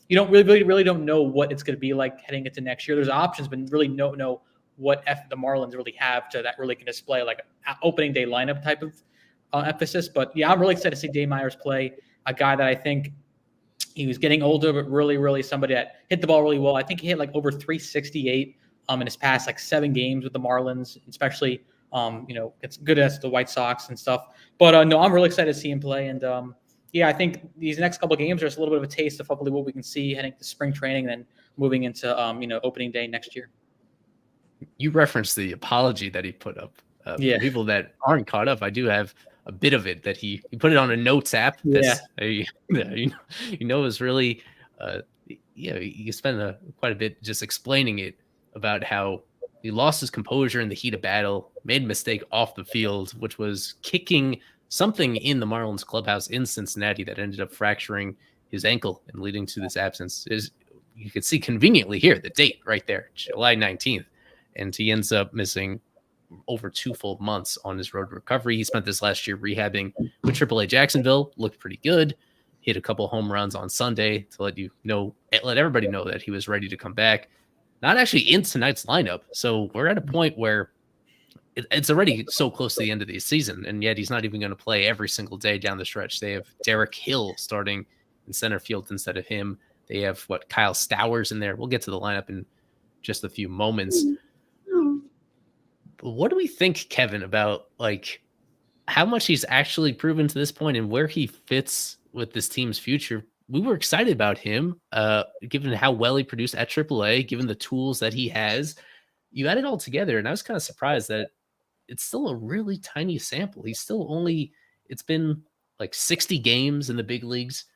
You don't really don't know what it's going to be like heading into next year. There's options, but really don't know what the Marlins really have that really can display like an opening day lineup type of emphasis. But yeah, I'm really excited to see Dane Myers play, a guy that I think he was getting older, but really, really somebody that hit the ball really well. I think he hit like over 368 in his past 7 games with the Marlins, especially it's good as the White Sox and stuff. But no, I'm really excited to see him play. And I think these next couple of games are just a little bit of a taste of hopefully what we can see heading to spring training and then moving into opening day next year. You referenced the apology that he put up. For people that aren't caught up, I do have a bit of it that he put it on a notes app. Is really, you spend quite a bit just explaining it about how he lost his composure in the heat of battle, made a mistake off the field, which was kicking something in the Marlins clubhouse in Cincinnati that ended up fracturing his ankle and leading to this absence. You could see conveniently here the date right there, July 19th, and he ends up missing over 2 full months on his road to recovery. He spent this last year rehabbing with AAA Jacksonville, looked pretty good, hit a couple home runs on Sunday to let everybody know that he was ready to come back. Not actually in tonight's lineup. So we're at a point where it's already so close to the end of the season, and yet he's not even going to play every single day down the stretch. They have Derek Hill starting in center field instead of him. They have Kyle Stowers in there. We'll get to the lineup in just a few moments. What do we think, Kevin, about how much he's actually proven to this point and where he fits with this team's future? We were excited about him, given how well he produced at AAA, given the tools that he has. You add it all together, and I was kind of surprised that it's still a really tiny sample. He's still it's been 60 games in the big leagues.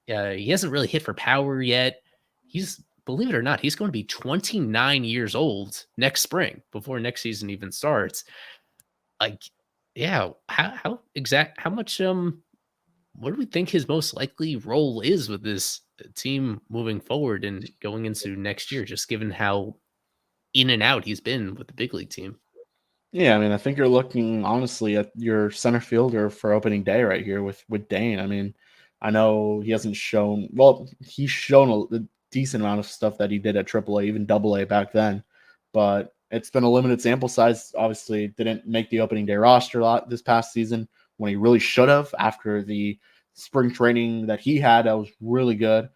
He hasn't really hit for power yet. He's believe it or not, he's going to be 29 years old next spring before next season even starts. Like, yeah, how much what do we think his most likely role is with this team moving forward and going into next year, just given how in and out he's been with the big league team? Yeah, I mean, I think you're looking honestly at your center fielder for opening day right here with Dane. I mean, I know he hasn't shown he's shown a decent amount of stuff that he did at AAA, even AA back then, but it's been a limited sample size. Obviously, didn't make the opening day roster a lot this past season when he really should have after the spring training that he had. That was really good.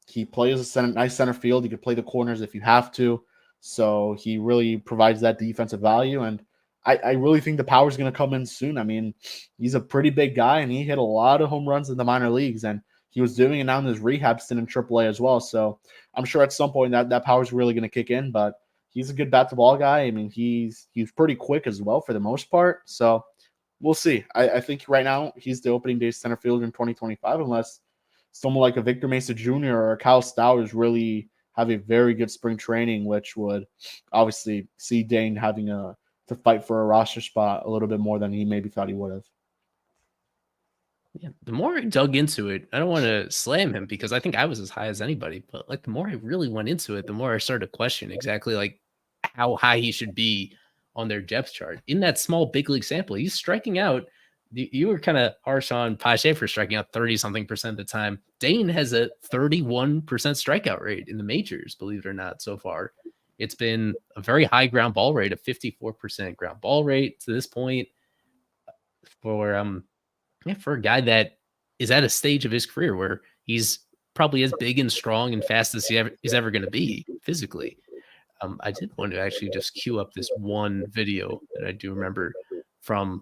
He plays a nice center field. He could play the corners if you have to. So he really provides that defensive value. And I really think the power is going to come in soon. I mean, he's a pretty big guy, and he hit a lot of home runs in the minor leagues. And he was doing it now in his rehab stint in AAA as well. So I'm sure at some point that power is really going to kick in. But he's a good bat-to-ball guy. I mean, he's pretty quick as well for the most part. So we'll see. I think right now he's the opening day center fielder in 2025, unless someone like a Victor Mesa Jr. or a Kyle Stowers really have a very good spring training, which would obviously see Dane having to fight for a roster spot a little bit more than he maybe thought he would have. Yeah, the more I dug into it, I don't want to slam him because I think I was as high as anybody, but like the more I really went into it, the more I started to question exactly like how high he should be on their depth chart. In that small big league sample, he's striking out. You were kind of harsh on Pache for striking out 30-something% of the time. Dane has a 31% strikeout rate in the majors, believe it or not, so far. It's been a very high ground ball rate, a 54% ground ball rate to this point. For a guy that is at a stage of his career where he's probably as big and strong and fast as he's ever going to be physically. I did want to actually just queue up this one video that I do remember from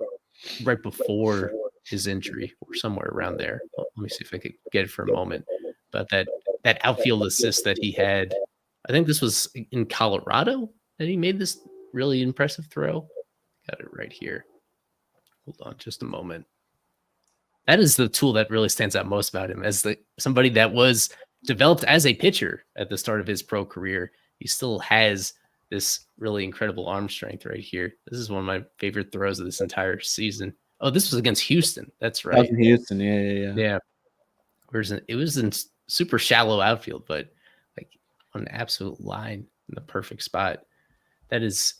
right before his injury or somewhere around there. Well, let me see if I could get it for a moment. But that outfield assist that he had, I think this was in Colorado that he made this really impressive throw. Got it right here. Hold on just a moment. That is the tool that really stands out most about him as somebody that was developed as a pitcher at the start of his pro career. He still has this really incredible arm strength right here. This is one of my favorite throws of this entire season. Oh, this was against Houston. That's right. That was in Houston. Yeah. It was in super shallow outfield, but like on an absolute line in the perfect spot. That is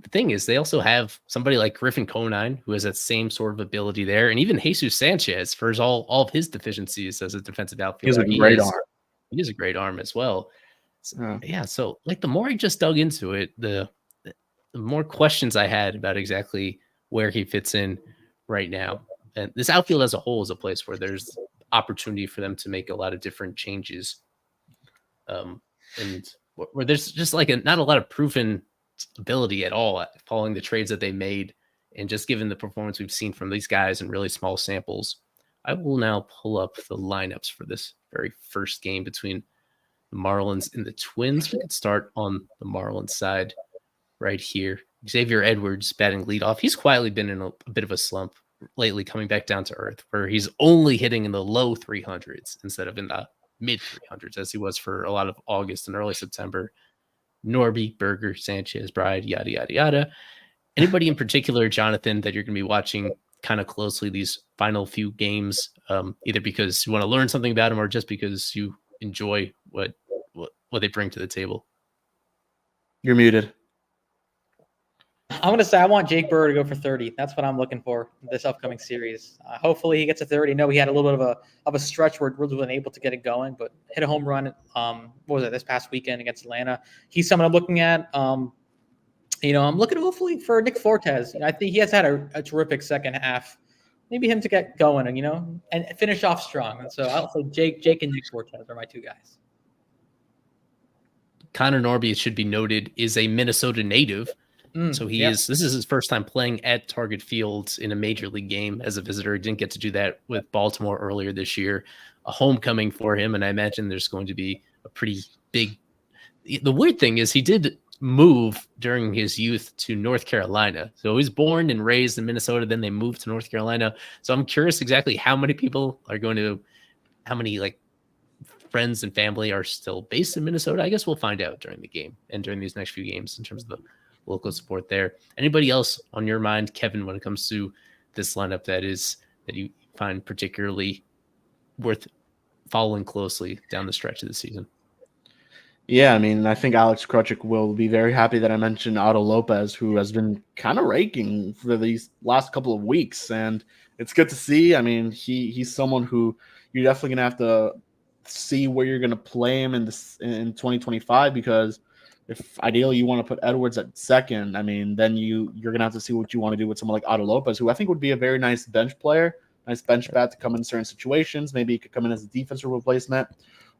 the thing is they also have somebody like Griffin Conine who has that same sort of ability there. And even Jesus Sanchez for all of his deficiencies as a defensive outfielder. He has a great arm. He has a great arm as well. So like the more I just dug into it, the more questions I had about exactly where he fits in right now. And this outfield as a whole is a place where there's opportunity for them to make a lot of different changes. And where there's just like not a lot of proven ability at all following the trades that they made. And just given the performance we've seen from these guys in really small samples, I will now pull up the lineups for this very first game between the Marlins and the Twins. We could start on the Marlins side right here. Xavier Edwards batting leadoff. He's quietly been in a bit of a slump lately, coming back down to earth, where he's only hitting in the low 300s instead of in the mid 300s, as he was for a lot of August and early September. Norby, Berger, Sanchez, Bride, yada, yada, yada. Anybody in particular, Jonathan, that you're going to be watching kind of closely these final few games, either because you want to learn something about them or just because you enjoy what they bring to the table? You're muted. I'm going to say I want Jake Burr to go for 30. That's what I'm looking for this upcoming series. Hopefully he gets a 30. I know he had a little bit of a stretch where he really wasn't able to get it going, but hit a home run. What was it, this past weekend against Atlanta? He's someone I'm looking at. I'm looking hopefully for Nick Fortes. I think he has had a terrific second half. Maybe him to get going and finish off strong. And so I'll say Jake and Nick Fortes are my two guys. Connor Norby, it should be noted, is a Minnesota native. So this is his first time playing at Target Field in a major league game as a visitor. He didn't get to do that with Baltimore earlier this year. A homecoming for him, and I imagine there's going to be a pretty big. The weird thing is he did move during his youth to North Carolina. So he was born and raised in Minnesota, then they moved to North Carolina. So I'm curious exactly how many people are going to, how many like friends and family are still based in Minnesota? I guess we'll find out during the game and during these next few games in terms of the local support there. Anybody else on your mind, Kevin, when it comes to this lineup that you find particularly worth following closely down the stretch of the season? Yeah, I mean, I think Alex Krutchik will be very happy that I mentioned Otto Lopez, who has been kind of raking for these last couple of weeks, and it's good to see. I mean, he's someone who you're definitely gonna have to see where you're gonna play him in 2025, because if ideally you want to put Edwards at second, I mean, then you're gonna have to see what you want to do with someone like Otto Lopez, who I think would be a very nice bench player, nice bench bat to come in certain situations. Maybe he could come in as a defensive replacement.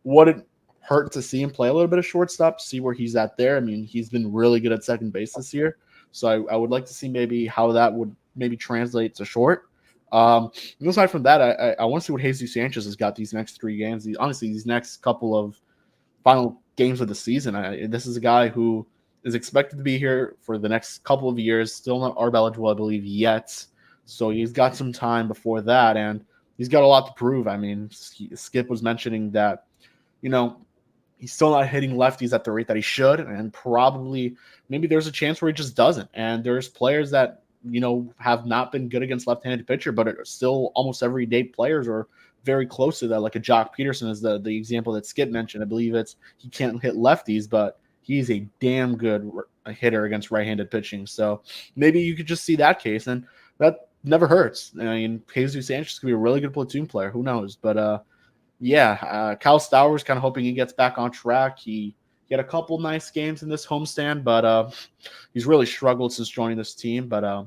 Would it hurt to see him play a little bit of shortstop, see where he's at there? I mean, he's been really good at second base this year, so I would like to see maybe how that would maybe translate to short. Aside from that, I want to see what Jesus Sanchez has got these next 3 games. These next couple of final games of the season. This is a guy who is expected to be here for the next couple of years, still not ARB eligible, I believe, yet. So he's got some time before that, and he's got a lot to prove. I mean, Skip was mentioning that, he's still not hitting lefties at the rate that he should, and probably maybe there's a chance where he just doesn't. And there's players that, have not been good against left-handed pitcher, but are still almost everyday players or very close to that, like a Jock Peterson is the example that Skip mentioned. I believe he can't hit lefties, but he's a damn good hitter against right-handed pitching. So maybe you could just see that case, and that never hurts. I mean, Jesus Sanchez could be a really good platoon player. Who knows? But Kyle Stowers, kind of hoping he gets back on track. He had a couple nice games in this homestand, but he's really struggled since joining this team. But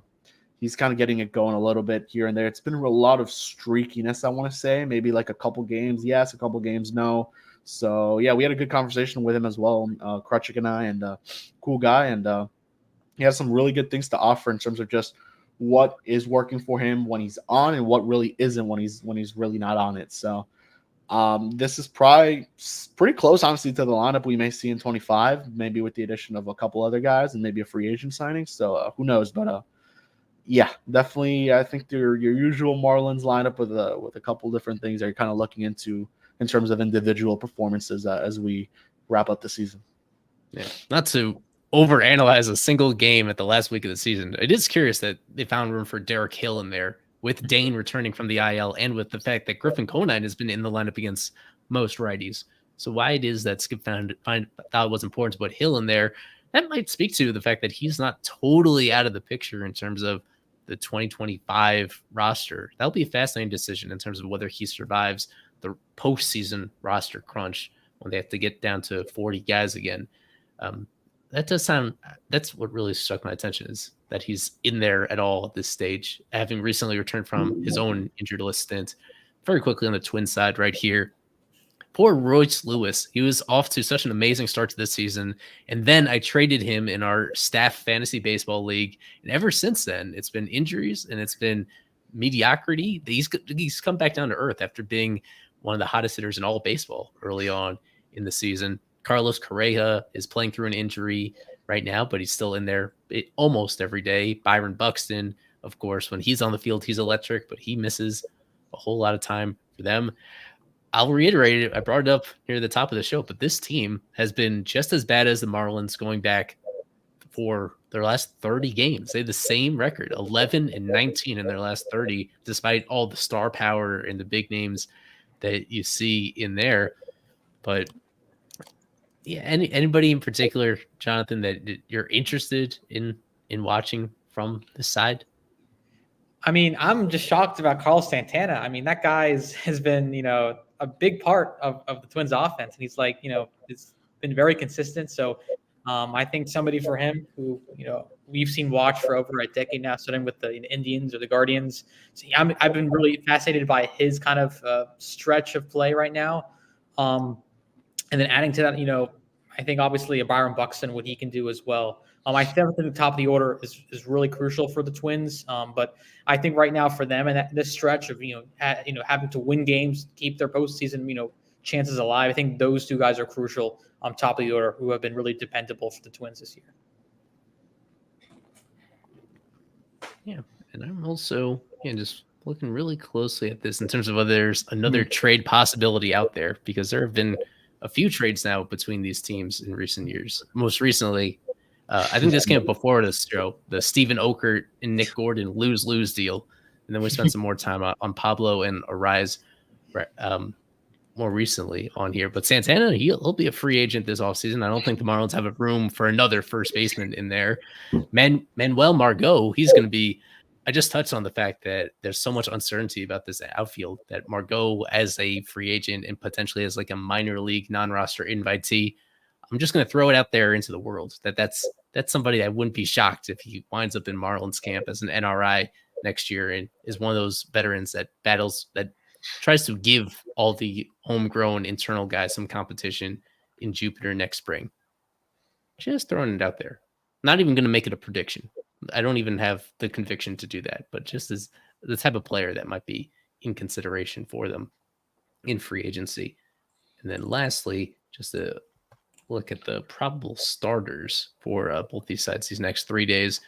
he's kind of getting it going a little bit here and there. It's been a lot of streakiness, I want to say. Maybe like a couple games yes, a couple games no. So, yeah, we had a good conversation with him as well, Krutchik and I, and cool guy. And he has some really good things to offer in terms of just what is working for him when he's on and what really isn't when he's really not on it. So this is probably pretty close, honestly, to the lineup we may see in 25, maybe with the addition of a couple other guys and maybe a free agent signing. So who knows? But yeah, definitely, I think your usual Marlins lineup with a couple different things that you're kind of looking into in terms of individual performances as we wrap up the season. Yeah, not to overanalyze a single game at the last week of the season. It is curious that they found room for Derek Hill in there, with Dane returning from the IL and with the fact that Griffin Conine has been in the lineup against most righties. So why it is that Skip thought it was important to put Hill in there, that might speak to the fact that he's not totally out of the picture in terms of the 2025 roster. That'll be a fascinating decision in terms of whether he survives the postseason roster crunch when they have to get down to 40 guys again. That's what really struck my attention, is that he's in there at all at this stage, having recently returned from his own injured list stint. Very quickly on the Twins side right here, poor Royce Lewis. He was off to such an amazing start to this season, and then I traded him in our staff fantasy baseball league, and ever since then, it's been injuries and it's been mediocrity. He's come back down to earth after being one of the hottest hitters in all of baseball early on in the season. Carlos Correa is playing through an injury right now, but he's still in there almost every day. Byron Buxton, of course, when he's on the field, he's electric, but he misses a whole lot of time for them. I'll reiterate it. I brought it up near the top of the show, but this team has been just as bad as the Marlins going back for their last 30 games. They have the same record, 11-19 in their last 30, despite all the star power and the big names that you see in there. But yeah, anybody in particular, Jonathan, that you're interested in watching from the side? I mean, I'm just shocked about Carlos Santana. I mean, that guy has been, a big part of the Twins offense. And he's it's been very consistent. So I think somebody for him who, we've seen watch for over a decade now, starting with the Indians or the Guardians. So I've been really fascinated by his kind of stretch of play right now. And then adding to that, I think obviously a Byron Buxton, what he can do as well. I think the top of the order is really crucial for the Twins. But I think right now for them and this stretch of having to win games, keep their postseason chances alive, I think those two guys are crucial on top of the order, who have been really dependable for the Twins this year. Yeah, and I'm also just looking really closely at this in terms of whether there's another trade possibility out there, because there have been a few trades now between these teams in recent years. Most recently, I think this came up before this show, the Steven Okert and Nick Gordon lose-lose deal. And then we spent some more time on Pablo and Arise more recently on here. But Santana, he'll be a free agent this offseason. I don't think the Marlins have a room for another first baseman in there. Manuel Margot, he's going to be – I just touched on the fact that there's so much uncertainty about this outfield that Margot as a free agent and potentially as like a minor league non-roster invitee, I'm just going to throw it out there into the world that's somebody I wouldn't be shocked if he winds up in Marlins camp as an NRI next year and is one of those veterans that tries to give all the homegrown internal guys some competition in Jupiter next spring. Just throwing it out there. Not even going to make it a prediction. I don't even have the conviction to do that, but just as the type of player that might be in consideration for them in free agency. And then lastly, just to look at the probable starters for both these sides these next 3 days.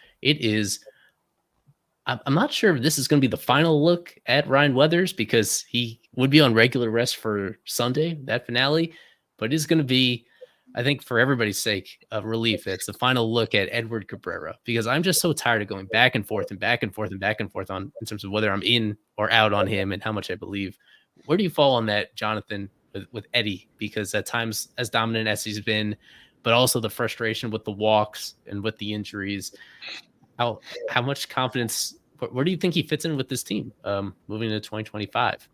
I'm not sure if this is going to be the final look at Ryan Weathers because he would be on regular rest for Sunday, that finale, but it's going to be, I think for everybody's sake, a relief. It's the final look at Edward Cabrera because I'm just so tired of going back and forth and back and forth and back and forth on in terms of whether I'm in or out on him and how much I believe. Where do you fall on that, Jonathan, with Eddie? Because at times as dominant as he's been, but also the frustration with the walks and with the injuries, how much confidence, where do you think he fits in with this team moving into 2025?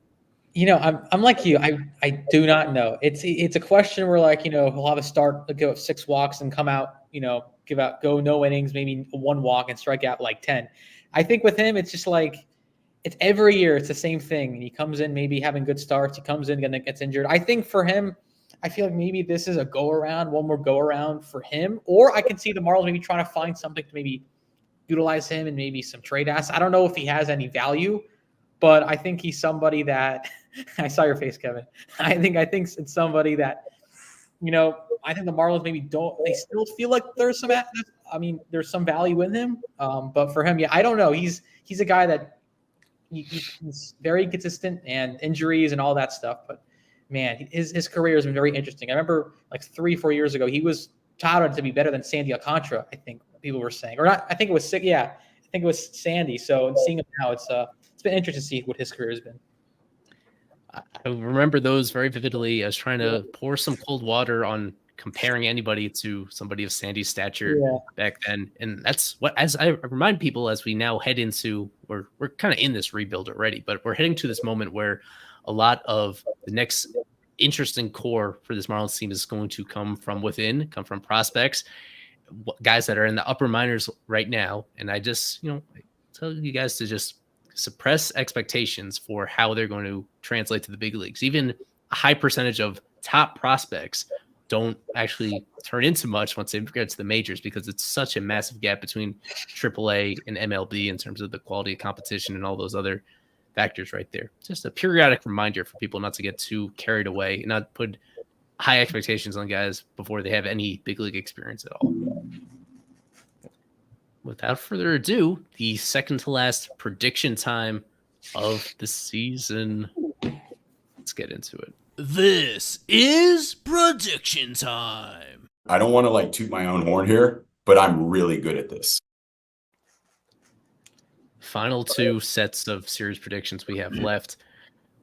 I'm like you. I do not know. It's a question where he'll have a start, go 6 walks and come out, go no innings, maybe 1 walk and strike out like 10. I think with him, it's just like, it's every year. It's the same thing. And he comes in, maybe having good starts. He comes in and then gets injured. I think for him, I feel like maybe this is one more go around for him. Or I can see the Marlins maybe trying to find something to maybe utilize him and maybe some trade assets. I don't know if he has any value, but I think he's somebody that I saw your face, Kevin. I think it's somebody that, I think the Marlins maybe they still feel like there's some value in him. But for him, I don't know. He's a guy that he's very consistent and injuries and all that stuff. But man, his career has been very interesting. I remember like 3-4 years ago, he was touted to be better than Sandy Alcantara, I think people were saying, or not. I think it was sick. Yeah, I think it was Sandy. So seeing him now, it's been interesting to see what his career has been. I remember those very vividly. I was trying to pour some cold water on comparing anybody to somebody of Sandy's stature back then. And that's what, as I remind people, as we now head into, we're kind of in this rebuild already, but we're heading to this moment where a lot of the next interesting core for this Marlins team is going to come from within, come from prospects, guys that are in the upper minors right now. And I just, tell you guys to just suppress expectations for how they're going to translate to the big leagues. Even a high percentage of top prospects don't actually turn into much once they get to the majors because it's such a massive gap between AAA and MLB in terms of the quality of competition and all those other factors right there. Just a periodic reminder for people not to get too carried away and not put high expectations on guys before they have any big league experience at all. Without further ado, the second to last prediction time of the season. Let's get into it. This is prediction time. I don't want to toot my own horn here, but I'm really good at this. Final 2 sets of series predictions we have left.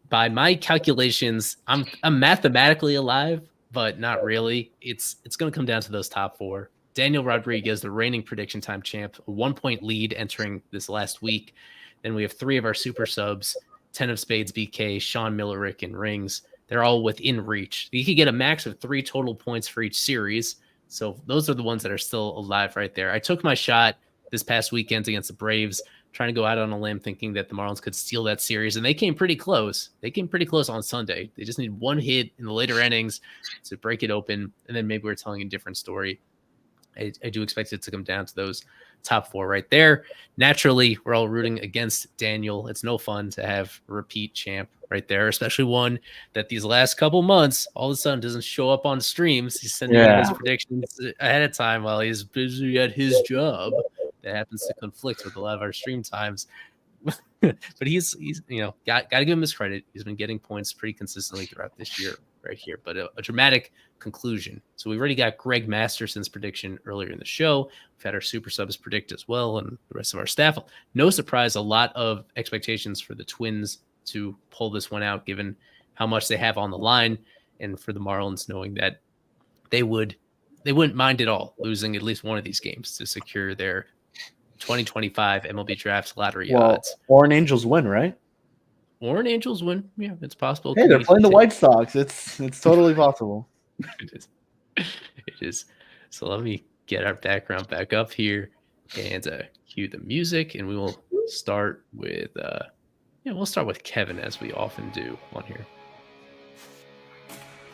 By my calculations, I'm mathematically alive, but not really. It's going to come down to those top 4. Daniel Rodriguez, the reigning prediction time champ, a 1-point lead entering this last week. Then we have 3 of our super subs, 10 of spades, BK, Sean Millerick, and Rings. They're all within reach. You could get a max of 3 total points for each series. So those are the ones that are still alive right there. I took my shot this past weekend against the Braves, trying to go out on a limb thinking that the Marlins could steal that series, and they came pretty close. They came pretty close on Sunday. They just need 1 hit in the later innings to break it open, and then maybe we're telling a different story. I do expect it to come down to those top 4 right there. Naturally, we're all rooting against Daniel. It's no fun to have a repeat champ right there, especially one that these last couple months all of a sudden doesn't show up on streams. He's sending out his predictions ahead of time while he's busy at his job. That happens to conflict with a lot of our stream times. but he's got to give him his credit. He's been getting points pretty consistently throughout this year right here, but a dramatic conclusion. So we already got Greg Masterson's prediction earlier in the show. We've had our super subs predict as well, and the rest of our staff. No surprise, a lot of expectations for the Twins to pull this one out, given how much they have on the line, and for the Marlins knowing that they wouldn't mind at all losing at least one of these games to secure their 2025 MLB Draft lottery odds. Or an Angels win, right? Or an Angels win. Yeah, it's possible. Hey, they're playing the White Sox. It's totally possible. It is. So let me get our background back up here and cue the music, and we will start with we'll start with Kevin, as we often do on here.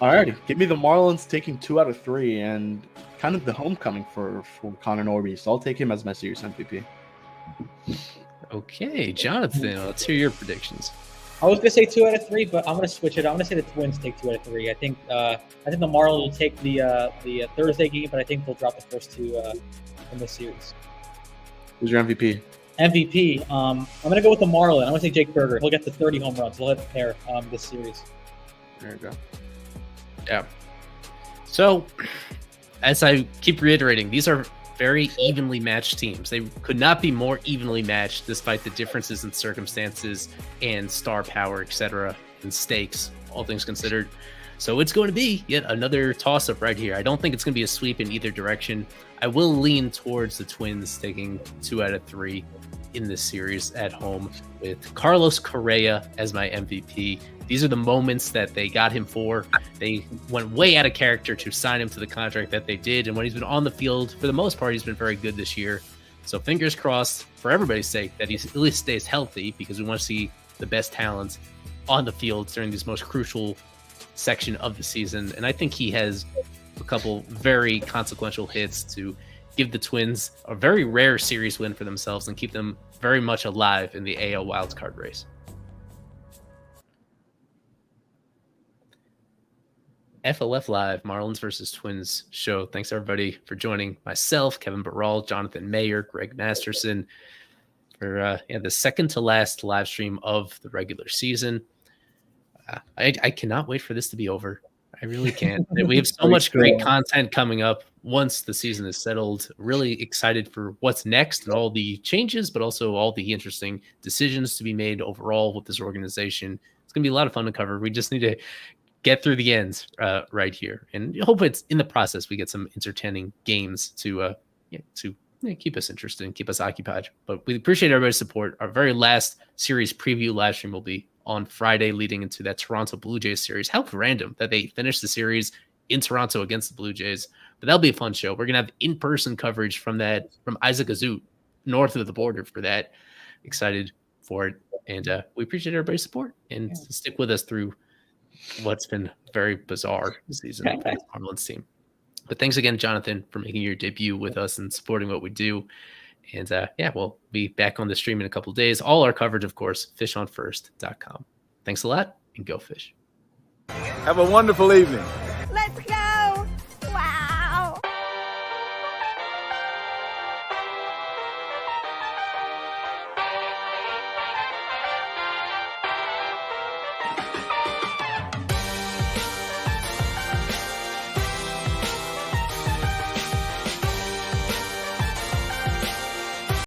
Alrighty, give me the Marlins taking 2 out of 3 and kind of the homecoming for Connor Norby. So I'll take him as my series MVP. Okay, Jonathan, let's hear your predictions. I was gonna say 2 out of 3, but I'm gonna switch it. I'm gonna say the Twins take 2 out of 3. I think the Marlins will take the Thursday game, but I think they'll drop the first 2 in this series. Who's your MVP? MVP. I'm gonna go with the Marlin. I'm gonna say Jake Berger. He'll get the 30 home runs. He'll hit there this series. There you go. Yeah. So, as I keep reiterating, these are very evenly matched teams. They could not be more evenly matched despite the differences in circumstances and star power, etc., and stakes, all things considered. So it's going to be yet another toss-up right here. I don't think it's going to be a sweep in either direction. I will lean towards the Twins taking 2 out of 3 in this series at home with Carlos Correa as my MVP. These are the moments that they got him for. They went way out of character to sign him to the contract that they did. And when he's been on the field, for the most part, he's been very good this year. So fingers crossed for everybody's sake that he at least stays healthy, because we want to see the best talent on the field during this most crucial section of the season. And I think he has a couple very consequential hits to give the Twins a very rare series win for themselves and keep them very much alive in the AL wildcard race. FOF Live, Marlins versus Twins show. Thanks everybody for joining myself, Kevin Barral, Jonathan Mayer, Greg Masterson for the second to last live stream of the regular season. I cannot wait for this to be over. I really can't. We have so much great content coming up once the season is settled. Really excited for what's next and all the changes, but also all the interesting decisions to be made overall with this organization. It's going to be a lot of fun to cover. We just need to get through the ends right here, and hope it's in the process we get some entertaining games to keep us interested and keep us occupied. But we appreciate everybody's support. Our very last series preview live stream will be on Friday, leading into that Toronto Blue Jays series. How random that they finished the series in Toronto against the Blue Jays, but that'll be a fun show. We're gonna have in-person coverage from Isaac Azut north of the border for that. Excited for it, and we appreciate everybody's support and stick with us through what's been very bizarre season for the Marlins team. But thanks again, Jonathan, for making your debut with us and supporting what we do. And we'll be back on the stream in a couple of days. All our coverage, of course, fishonfirst.com. Thanks a lot, and go fish. Have a wonderful evening.